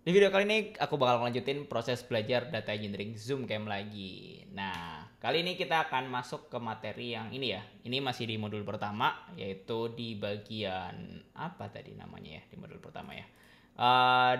Di video kali ini aku bakal lanjutin proses belajar data engineering Zoom Camp lagi. Nah, kali ini kita akan masuk ke materi yang ini ya. Ini masih di modul pertama, yaitu di bagian apa tadi namanya ya di modul pertama ya.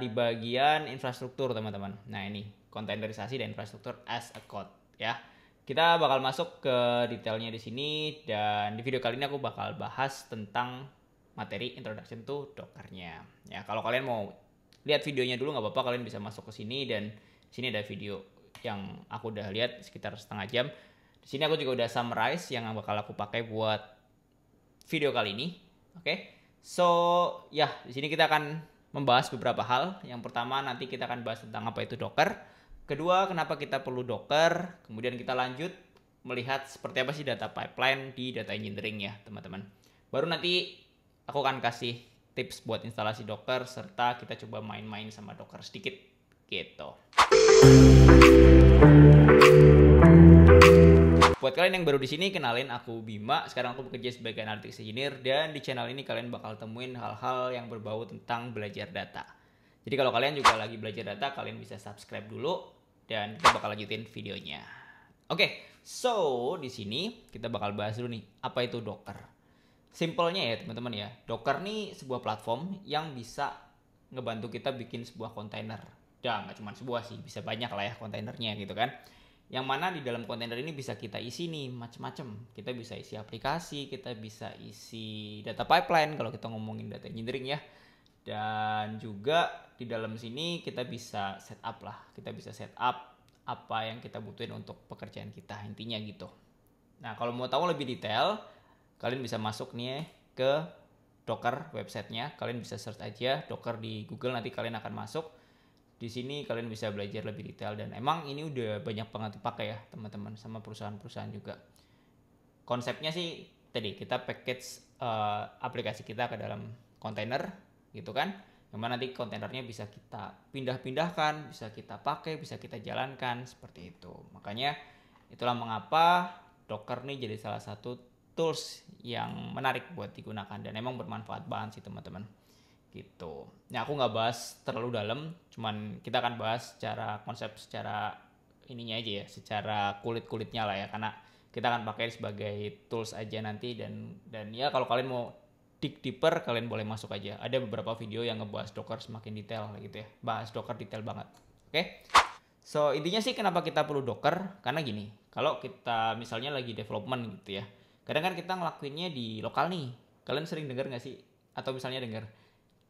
Di bagian infrastruktur teman-teman. Nah ini kontainerisasi dan infrastruktur as a code ya. Kita bakal masuk ke detailnya di sini dan di video kali ini aku bakal bahas tentang materi introduction to Dockernya. Ya kalau kalian mau lihat videonya dulu nggak apa-apa, kalian bisa masuk ke sini dan di sini ada video yang aku udah lihat sekitar setengah jam. Di sini aku juga udah summarize yang bakal aku pakai buat video kali ini. Oke. So, ya, di sini kita akan membahas beberapa hal. Yang pertama nanti kita akan bahas tentang apa itu Docker. Kedua, kenapa kita perlu Docker. Kemudian kita lanjut melihat seperti apa sih data pipeline di data engineering ya, teman-teman. Baru nanti aku akan kasih tips buat instalasi Docker serta kita coba main-main sama Docker sedikit gitu. Buat kalian yang baru di sini, kenalin aku Bima. Sekarang aku bekerja sebagai analytics engineer dan di channel ini kalian bakal temuin hal-hal yang berbau tentang belajar data. Jadi kalau kalian juga lagi belajar data, kalian bisa subscribe dulu dan kita bakal lanjutin videonya. Oke, so di sini kita bakal bahas dulu nih, apa itu Docker. Simpelnya ya teman-teman ya, Docker nih sebuah platform yang bisa ngebantu kita bikin sebuah kontainer. Dan nggak cuma sebuah sih, bisa banyak lah ya kontainernya gitu kan. Yang mana di dalam kontainer ini bisa kita isi nih macam-macam. Kita bisa isi aplikasi, kita bisa isi data pipeline kalau kita ngomongin data engineering ya. Dan juga di dalam sini kita bisa setup lah. Kita bisa setup apa yang kita butuhin untuk pekerjaan kita, intinya gitu. Nah, kalau mau tahu lebih detail, kalian bisa masuk nih ke Docker websitenya. Kalian bisa search aja Docker di Google, nanti kalian akan masuk. Di sini kalian bisa belajar lebih detail dan emang ini udah banyak banget dipakai ya teman-teman sama perusahaan-perusahaan juga. Konsepnya sih tadi kita package aplikasi kita ke dalam kontainer gitu kan. Yang mana nanti kontainernya bisa kita pindah-pindahkan, bisa kita pakai, bisa kita jalankan seperti itu. Makanya itulah mengapa Docker nih jadi salah satu tools yang menarik buat digunakan dan emang bermanfaat banget sih teman-teman gitu. Nah aku nggak bahas terlalu dalam, cuman kita akan bahas secara konsep, secara ininya aja ya, secara kulit-kulitnya lah ya, karena kita akan pakai sebagai tools aja nanti dan ya kalau kalian mau dig deeper kalian boleh masuk aja. Ada beberapa video yang ngebahas Docker semakin detail gitu ya, bahas Docker detail banget. Oke. So intinya sih kenapa kita perlu Docker? Karena gini, kalau kita misalnya lagi development gitu ya, kadang kan kita ngelakuinnya di lokal nih. Kalian sering dengar nggak sih? Atau misalnya dengar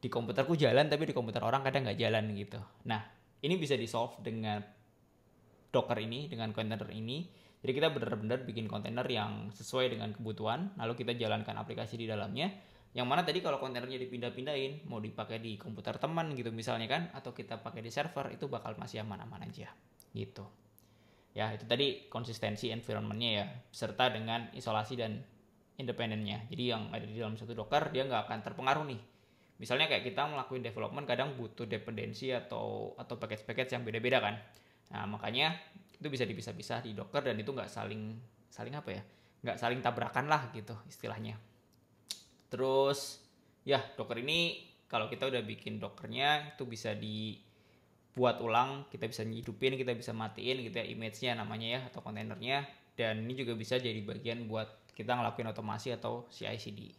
di komputerku jalan tapi di komputer orang kadang nggak jalan gitu. Nah ini bisa di solve dengan Docker ini, dengan kontainer ini. Jadi kita benar-benar bikin kontainer yang sesuai dengan kebutuhan, lalu kita jalankan aplikasi di dalamnya. Yang mana tadi kalau kontainernya dipindah-pindahin, mau dipakai di komputer teman gitu misalnya kan, atau kita pakai di server, itu bakal masih aman-aman aja gitu. Ya itu tadi konsistensi environmentnya ya, serta dengan isolasi dan independennya. Jadi yang ada di dalam satu Docker dia nggak akan terpengaruh nih. Misalnya kayak kita ngelakuin development kadang butuh dependensi atau package-package yang beda-beda kan. Nah makanya itu bisa dipisah-pisah di Docker dan itu nggak saling saling apa ya, nggak saling tabrakan lah gitu istilahnya. Terus ya Docker ini kalau kita udah bikin Dockernya itu bisa dibuat ulang, kita bisa hidupin, kita bisa matiin gitu ya image-nya namanya ya atau kontainernya, dan ini juga bisa jadi bagian buat kita ngelakuin otomasi atau CI/CD.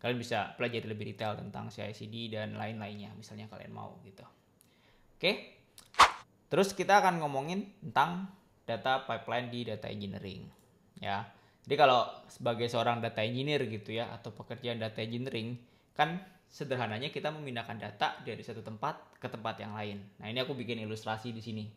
Kalian bisa pelajari lebih detail tentang CI/CD dan lain-lainnya misalnya kalian mau gitu. Oke. Terus kita akan ngomongin tentang data pipeline di data engineering. Ya. Jadi kalau sebagai seorang data engineer gitu ya atau pekerjaan data engineering kan sederhananya kita memindahkan data dari satu tempat ke tempat yang lain. Nah, ini aku bikin ilustrasi di sini.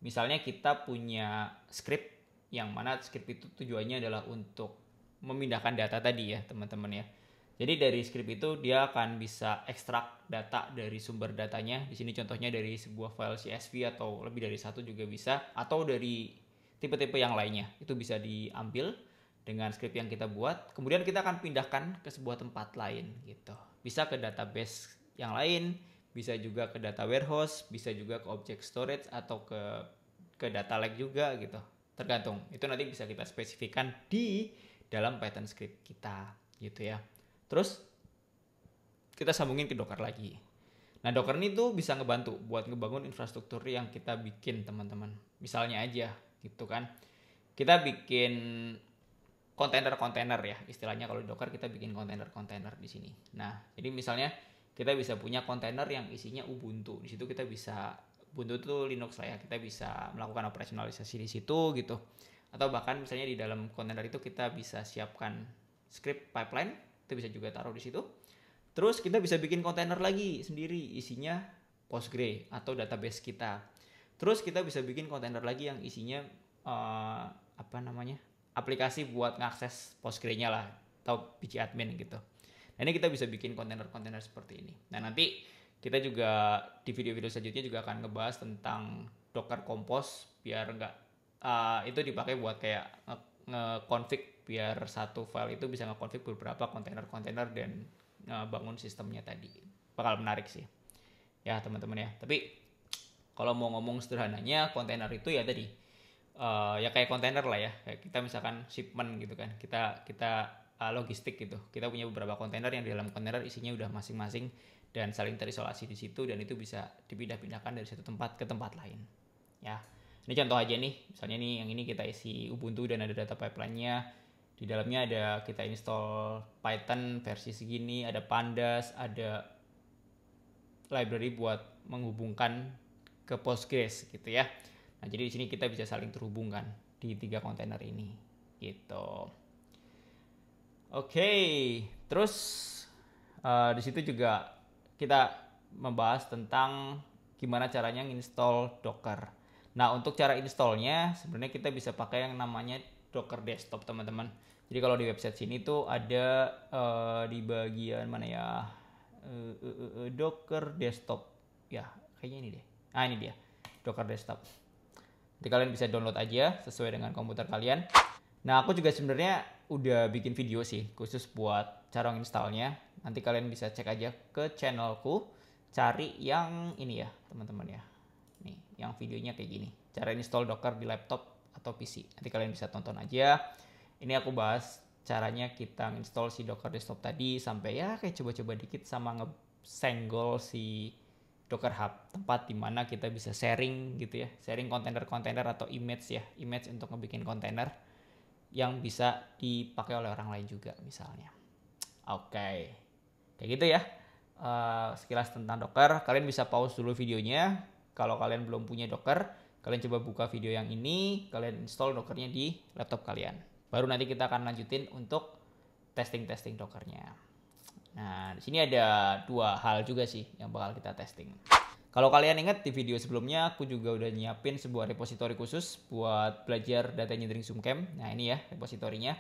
Misalnya kita punya script yang mana script itu tujuannya adalah untuk memindahkan data tadi ya, teman-teman ya. Jadi dari script itu dia akan bisa ekstrak data dari sumber datanya. Di sini contohnya dari sebuah file CSV atau lebih dari satu juga bisa, atau dari tipe-tipe yang lainnya. Itu bisa diambil dengan script yang kita buat. Kemudian kita akan pindahkan ke sebuah tempat lain gitu. Bisa ke database yang lain, bisa juga ke data warehouse, bisa juga ke object storage atau ke data lake juga gitu. Tergantung. Itu nanti bisa kita spesifikkan di dalam Python script kita gitu ya. Terus kita sambungin ke Docker lagi. Nah, Docker ini tuh bisa ngebantu buat ngebangun infrastruktur yang kita bikin, teman-teman. Misalnya aja gitu kan. Kita bikin kontainer-kontainer ya, istilahnya kalau di Docker kita bikin kontainer-kontainer di sini. Nah, jadi misalnya kita bisa punya kontainer yang isinya Ubuntu. Di situ kita bisa, Ubuntu itu Linux lah ya, kita bisa melakukan operasionalisasi di situ gitu. Atau bahkan misalnya di dalam kontainer itu kita bisa siapkan script pipeline, itu bisa juga taruh di situ. Terus kita bisa bikin kontainer lagi sendiri, isinya Postgre atau database kita. Terus kita bisa bikin kontainer lagi yang isinya aplikasi buat ngakses Postgre-nya lah, atau pgadmin gitu. Nah, ini kita bisa bikin kontainer-kontainer seperti ini. Nah, nanti kita juga di video-video selanjutnya juga akan ngebahas tentang Docker Compose biar nggak itu dipakai buat kayak nge-config biar satu file itu bisa nge-config beberapa kontainer-kontainer dan bangun sistemnya tadi. Bakal menarik sih ya teman-teman ya. Tapi kalau mau ngomong sederhananya, kontainer itu ya tadi ya kayak kontainer lah ya, kayak kita misalkan shipment gitu kan, kita logistik gitu, kita punya beberapa kontainer yang di dalam kontainer isinya udah masing-masing dan saling terisolasi di situ, dan itu bisa dipindah-pindahkan dari satu tempat ke tempat lain ya. Ini contoh aja nih, misalnya nih yang ini kita isi Ubuntu dan ada data pipeline-nya. Di dalamnya ada kita install Python versi segini, ada Pandas, ada library buat menghubungkan ke Postgres gitu ya. Nah, jadi di sini kita bisa saling terhubungkan di 3 kontainer ini gitu. Oke, terus di situ juga kita membahas tentang gimana caranya nginstall Docker. Nah, untuk cara installnya sebenarnya kita bisa pakai yang namanya Docker Desktop, teman-teman. Jadi kalau di website sini tuh ada di bagian mana ya, Docker Desktop ya, kayaknya ini deh. Ini dia Docker Desktop. Jadi kalian bisa download aja sesuai dengan komputer kalian. Nah, aku juga sebenarnya udah bikin video sih khusus buat cara installnya. Nanti kalian bisa cek aja ke channelku, cari yang ini ya teman-teman ya. Nih, yang videonya kayak gini. Cara install Docker di laptop atau PC. Nanti kalian bisa tonton aja. Ini aku bahas caranya kita install si Docker Desktop tadi sampai ya kayak coba-coba dikit sama ngesenggol si Docker Hub, tempat dimana kita bisa sharing gitu ya, sharing kontainer-kontainer atau image ya, image untuk ngebikin kontainer yang bisa dipakai oleh orang lain juga misalnya. Oke, kayak gitu ya. Sekilas tentang Docker. Kalian bisa pause dulu videonya. Kalau kalian belum punya Docker, kalian coba buka video yang ini, kalian install Dockernya di laptop kalian. Baru nanti kita akan lanjutin untuk testing Dockernya. Nah, di sini ada 2 hal juga sih yang bakal kita testing. Kalau kalian ingat di video sebelumnya aku juga udah nyiapin sebuah repository khusus buat belajar data engineering Zoomcamp. Nah, ini ya repositorinya.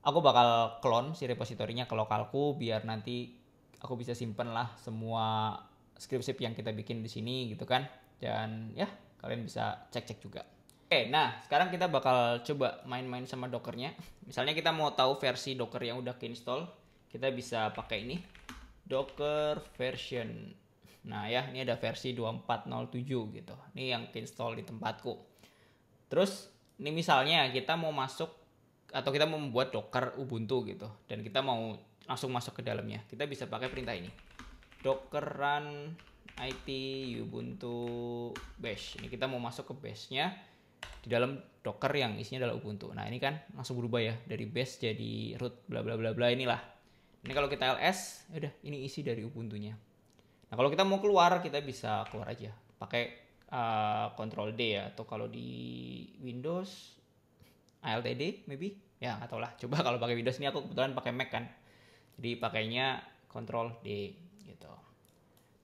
Aku bakal clone si repositorinya ke lokalku biar nanti aku bisa simpen lah semua script yang kita bikin di sini gitu kan. Dan ya, kalian bisa cek-cek juga. Oke, nah sekarang kita bakal coba main-main sama Dockernya. Misalnya kita mau tahu versi Docker yang udah keinstall, kita bisa pakai ini, Docker version. Nah ya, ini ada versi 2407 gitu. Ini yang keinstall di tempatku. Terus, ini misalnya kita mau masuk atau kita mau membuat Docker Ubuntu gitu, dan kita mau langsung masuk ke dalamnya. Kita bisa pakai perintah ini, Docker run it ubuntu bash. Ini kita mau masuk ke bash-nya di dalam Docker yang isinya adalah Ubuntu. Nah, ini kan langsung berubah ya dari bash jadi root bla bla bla bla inilah. Ini kalau kita ls, udah ini isi dari Ubuntunya. Nah, kalau kita mau keluar, kita bisa keluar aja pakai Ctrl D ya, atau kalau di Windows Alt D maybe. Ya, nggak tahu lah. Coba kalau pakai Windows, ini aku kebetulan pakai Mac kan. Jadi pakainya Ctrl D gitu.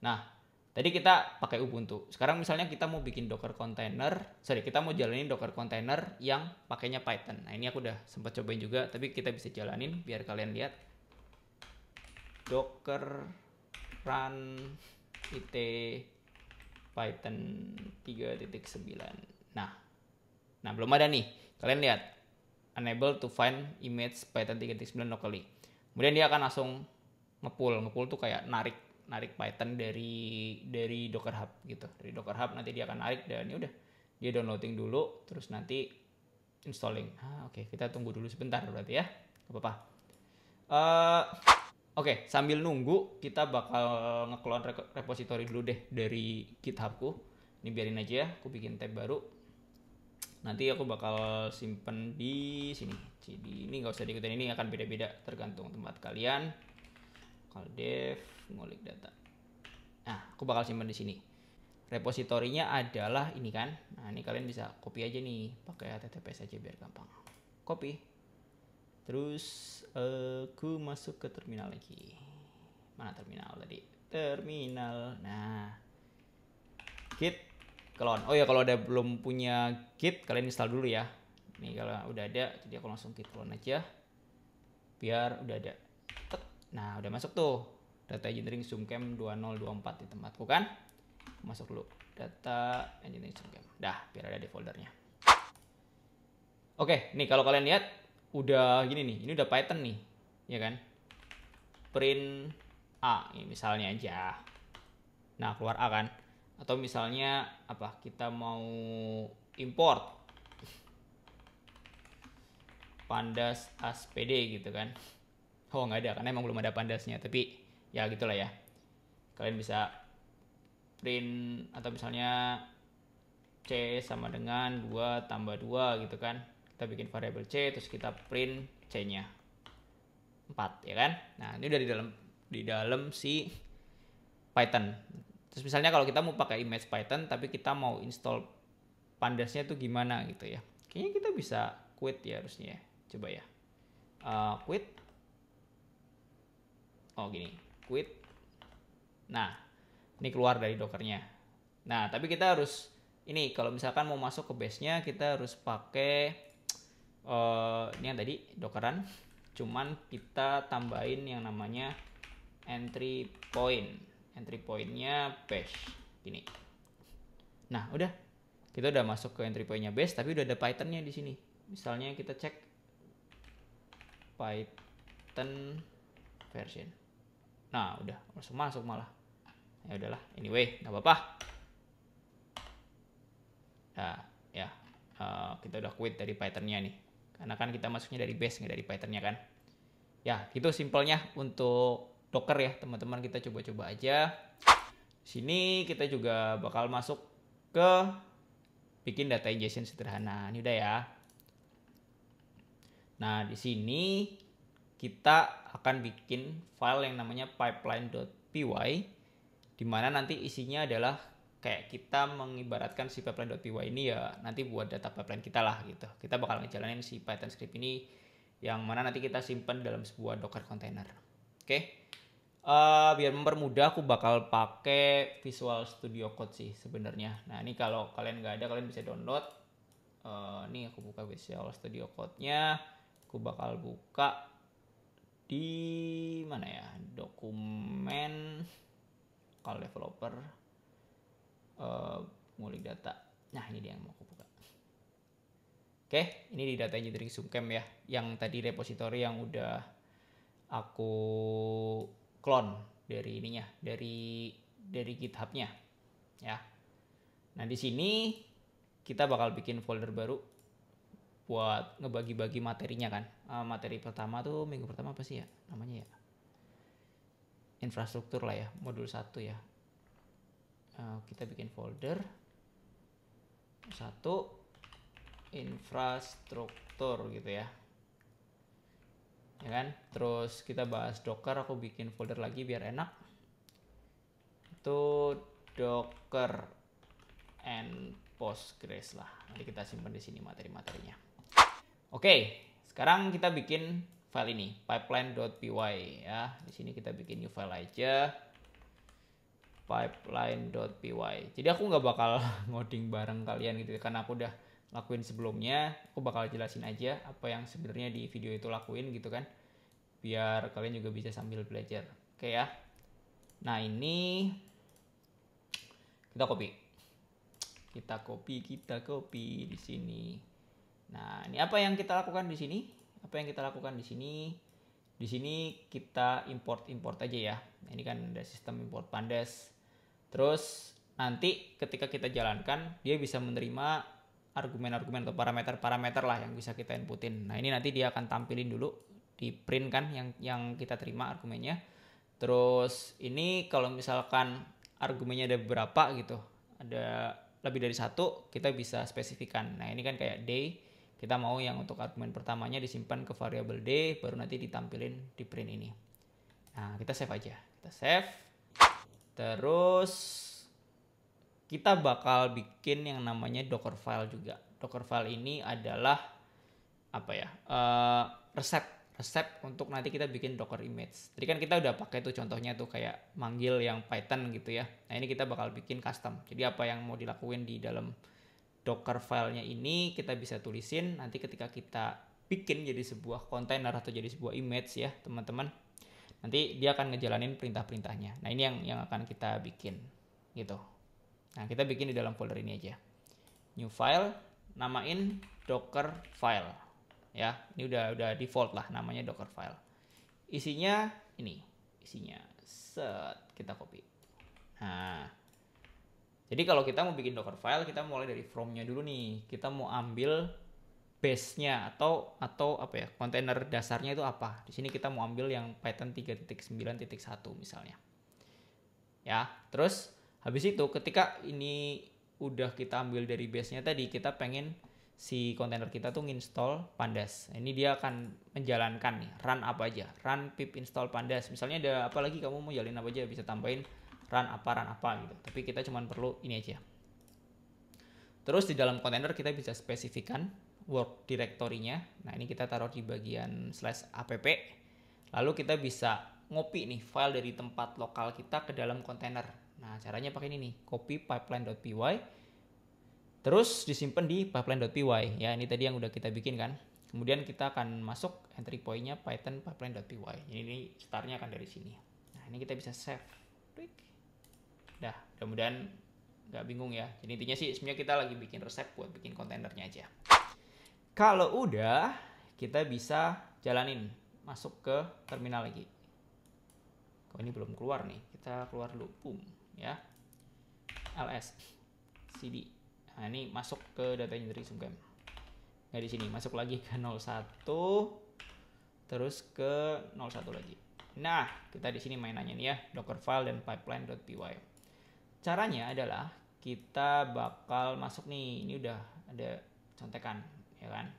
Nah, tadi kita pakai Ubuntu. Sekarang misalnya kita mau bikin Docker container, kita mau jalanin Docker container yang pakainya Python. Nah, ini aku udah sempat cobain juga, tapi kita bisa jalanin biar kalian lihat. Docker run it Python 3.9. Nah, belum ada nih. Kalian lihat, unable to find image Python 3.9 locally. Kemudian dia akan langsung ngepull tuh kayak narik Python dari Docker Hub gitu. Dari Docker Hub nanti dia akan narik, dan ya udah dia downloading dulu, terus nanti installing. Oke, kita tunggu dulu sebentar berarti ya. Gak apa-apa. Oke, sambil nunggu kita bakal nge-clone repository dulu deh dari GitHubku. Ini biarin aja ya, aku bikin tab baru. Nanti aku bakal simpen di sini. Jadi ini nggak usah diikutin, ini akan beda-beda tergantung tempat kalian. Kalau dev ngulik data. Nah, aku bakal simpen di sini. Repositorinya adalah ini kan. Nah, ini kalian bisa copy aja nih, pakai HTTPS aja biar gampang. Copy. Terus aku masuk ke terminal lagi. Mana terminal tadi? Terminal. Nah, git clone. Oh ya, kalau ada belum punya git kalian install dulu ya. Nih kalau udah ada, jadi aku langsung git clone aja. Biar udah ada. Nah, udah masuk tuh. Data engineering Zoomcam 2024 di tempatku kan. Masuk dulu. Data engineering Zoomcam. Dah, biar ada di foldernya. Oke, nih kalau kalian lihat udah gini nih, ini udah Python nih, ya kan? Print A, ini misalnya aja. Nah, keluar A kan? Atau misalnya apa? Kita mau import pandas ASPD gitu kan? Oh, nggak ada, karena emang belum ada pandasnya. Tapi ya gitulah ya. Kalian bisa print atau misalnya C sama dengan 2 tambah 2 gitu kan. Kita bikin variabel C, terus kita print C-nya 4 ya kan. Nah, ini udah di dalam si Python. Terus misalnya kalau kita mau pakai image Python tapi kita mau install pandasnya tuh gimana gitu ya. Kayaknya kita bisa quit ya harusnya ya. Coba ya. Quit. Oh gini, quit. Nah, ini keluar dari dockernya. Nah, tapi kita harus ini kalau misalkan mau masuk ke base-nya kita harus pakai ini yang tadi dockeran, cuman kita tambahin yang namanya entry pointnya bash gini. Nah udah, kita udah masuk ke entry pointnya bash, tapi udah ada Pythonnya di sini. Misalnya kita cek Python version. Nah udah langsung masuk malah. Ya udahlah, anyway nggak apa-apa. Nah ya kita udah quit dari Pythonnya nih. Karena kan kita masuknya dari base nggak dari Pythonnya kan. Ya gitu simpelnya untuk Docker ya teman-teman, kita coba-coba aja. Sini kita juga bakal masuk ke bikin data ingestion sederhana. Ini udah ya. Nah di sini kita akan bikin file yang namanya pipeline.py, dimana nanti isinya adalah kayak kita mengibaratkan si pipeline.py ini ya nanti buat data pipeline kita lah gitu. Kita bakal ngejalanin si Python script ini yang mana nanti kita simpan dalam sebuah Docker container. Oke. Biar mempermudah aku bakal pakai Visual Studio Code sih sebenarnya. Nah ini kalau kalian nggak ada kalian bisa download. Ini aku buka Visual Studio Code-nya. Aku bakal buka di mana ya? Dokumen kalau developer. Ngulik data. Nah ini dia yang mau aku buka. Oke, ini di data engineering Zoomcam ya, yang tadi repository yang udah aku clone dari ininya, dari GitHub-nya ya. Nah di sini kita bakal bikin folder baru buat ngebagi-bagi materinya kan. Materi pertama tuh minggu pertama apa sih ya namanya ya? Infrastruktur lah ya, modul 1 ya. Kita bikin folder 1 infrastruktur gitu ya kan. Terus kita bahas Docker, aku bikin folder lagi biar enak. Itu Docker and Postgres lah. Nanti kita simpan di sini materi-materinya. Oke, sekarang kita bikin file ini pipeline.py ya. Di sini kita bikin new file aja. Pipeline.py. Jadi aku nggak bakal ngoding bareng kalian gitu karena aku udah lakuin sebelumnya. Aku bakal jelasin aja apa yang sebenarnya di video itu lakuin gitu kan, biar kalian juga bisa sambil belajar. Oke ya. Nah ini kita copy di sini. Nah ini apa yang kita lakukan di sini? Di sini kita import aja ya. Nah, ini kan ada sistem import pandas. Terus nanti ketika kita jalankan dia bisa menerima argumen-argumen atau parameter-parameter lah yang bisa kita inputin. Nah ini nanti dia akan tampilin dulu di print kan yang kita terima argumennya. Terus ini kalau misalkan argumennya ada beberapa gitu, ada lebih dari satu, kita bisa spesifikan. Nah ini kan kayak day, kita mau yang untuk argumen pertamanya disimpan ke variabel day, baru nanti ditampilin di print ini. Nah kita save aja, kita save. Terus kita bakal bikin yang namanya Dockerfile juga. Dockerfile ini adalah apa ya, resep untuk nanti kita bikin Docker image. Tadi kan kita udah pakai tuh contohnya tuh kayak manggil yang Python gitu ya. Nah ini kita bakal bikin custom. Jadi apa yang mau dilakuin di dalam Docker filenya ini kita bisa tulisin nanti ketika kita bikin jadi sebuah kontainer atau jadi sebuah image ya teman-teman. Nanti dia akan ngejalanin perintah-perintahnya. Nah ini yang akan kita bikin gitu. Nah kita bikin di dalam folder ini aja. New file, namain Docker file. Ya, ini udah default lah namanya Docker file. Isinya ini, set kita copy. Nah, jadi kalau kita mau bikin Docker file, kita mulai dari from-nya dulu nih. Kita mau ambil base-nya atau apa ya, kontainer dasarnya itu apa. Di sini kita mau ambil yang Python 3.9.1 misalnya. Ya, terus habis itu ketika ini udah kita ambil dari base-nya tadi, kita pengen si kontainer kita tuh install pandas. Ini dia akan menjalankan nih, run apa aja. Run pip install pandas. Misalnya ada apa lagi kamu mau jalin apa aja, bisa tambahin run apa gitu. Tapi kita cuma perlu ini aja. Terus di dalam kontainer kita bisa spesifikan work directory-nya. Nah, ini kita taruh di bagian /app. Lalu kita bisa ngopi nih file dari tempat lokal kita ke dalam kontainer. Nah, caranya pakai ini nih, copy pipeline.py. Terus disimpan di pipeline.py. Ya, ini tadi yang udah kita bikin kan. Kemudian kita akan masuk entry point-nya python pipeline.py. Ini start-nya akan dari sini. Nah, ini kita bisa save. Klik. Dah, mudah-mudahan nggak bingung ya. Jadi intinya sih sebenarnya kita lagi bikin resep buat bikin kontainernya aja. Kalau udah, kita bisa jalanin masuk ke terminal lagi. Kok ini belum keluar nih, kita keluar dulu. Boom, ya. ls cd. Nah, ini masuk ke data engineering SumGAM. Nah, di sini masuk lagi ke 01 terus ke 01 lagi. Nah, kita di sini mainannya nih ya, dockerfile dan pipeline.py. Caranya adalah kita bakal masuk nih, ini udah ada contekan, ya kan?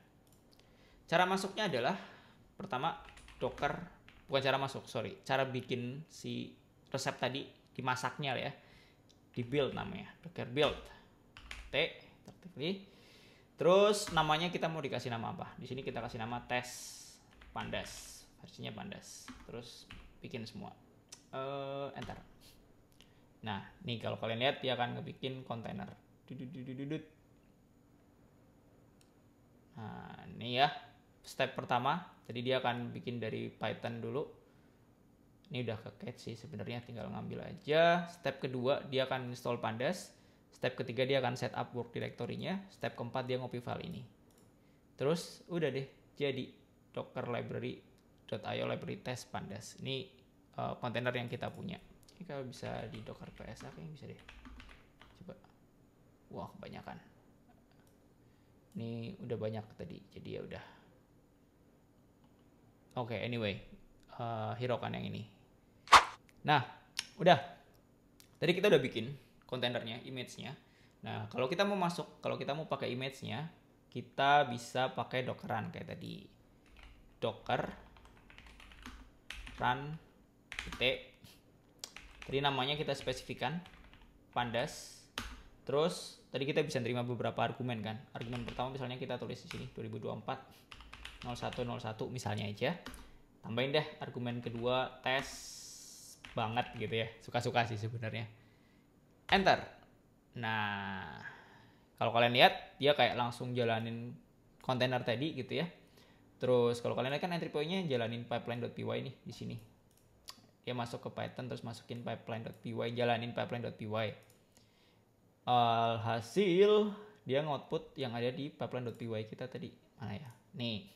Cara masuknya adalah pertama docker, bukan cara masuk, cara bikin si resep tadi dimasaknya ya, di build namanya, docker build. Terus namanya kita mau dikasih nama apa? Di sini kita kasih nama test pandas, versinya pandas. Terus bikin semua, enter. Nah, nih kalau kalian lihat dia akan ngebikin kontainer. Nah, ini ya step pertama. Tadi dia akan bikin dari Python dulu. Ini udah ke catch sih sebenarnya, tinggal ngambil aja. Step kedua dia akan install pandas. Step ketiga dia akan setup work directory-nya. Step keempat dia ngopi file ini. Terus udah deh jadi docker library.io library test pandas. Ini kontainer yang kita punya. Ini kalau bisa di docker PSA kayaknya bisa deh. Coba. Wah, kebanyakan. Ini udah banyak tadi. Jadi ya udah. Oke, anyway. Hiraukan yang ini. Nah, udah. Tadi kita udah bikin kontainernya, image-nya. Nah, kalau kita mau pakai image-nya, kita bisa pakai dockeran kayak tadi. Docker run tadi namanya kita spesifikan pandas. Terus tadi kita bisa terima beberapa argumen kan. Argumen pertama misalnya kita tulis di sini 2024 0101 misalnya aja. Tambahin deh argumen kedua tes banget gitu ya. Suka-suka sih sebenarnya. Enter. Nah, kalau kalian lihat dia kayak langsung jalanin kontainer tadi gitu ya. Terus kalau kalian lihat kan entry point-nya jalanin pipeline.py nih di sini. Dia masuk ke Python terus masukin pipeline.py, jalanin pipeline.py. Alhasil dia nge-output yang ada di pipeline.py kita tadi. Mana ya? Nih.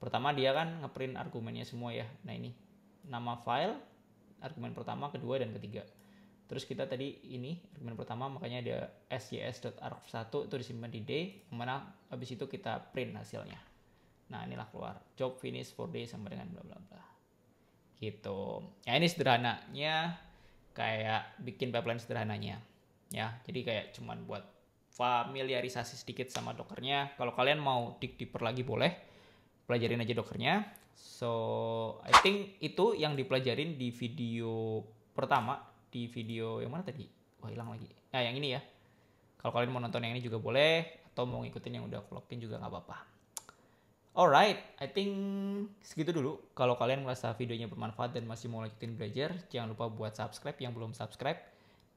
Pertama dia kan ngeprint argumennya semua ya. Nah, ini nama file, argumen pertama, kedua dan ketiga. Terus kita tadi ini argumen pertama makanya ada sjs.arg1 itu disimpan di D, yang mana habis itu kita print hasilnya. Nah, inilah keluar. Job finish for day sama dengan bla bla bla. Gitu. Ya ini sederhananya kayak bikin pipeline sederhananya. Ya, jadi kayak cuman buat familiarisasi sedikit sama Dockernya. Kalau kalian mau dig deeper lagi boleh, pelajarin aja Dockernya. So, I think itu yang dipelajarin di video pertama. Di video yang mana tadi? Wah, hilang lagi. Nah, yang ini ya. Kalau kalian mau nonton yang ini juga boleh, atau mau ngikutin yang udah aku login juga nggak apa-apa. Alright, I think segitu dulu. Kalau kalian merasa videonya bermanfaat dan masih mau lanjutin belajar, jangan lupa buat subscribe yang belum subscribe.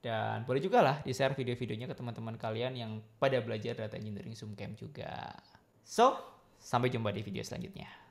Dan boleh juga lah di-share video-videonya ke teman-teman kalian yang pada belajar data engineering Zoom Camp juga. So, sampai jumpa di video selanjutnya.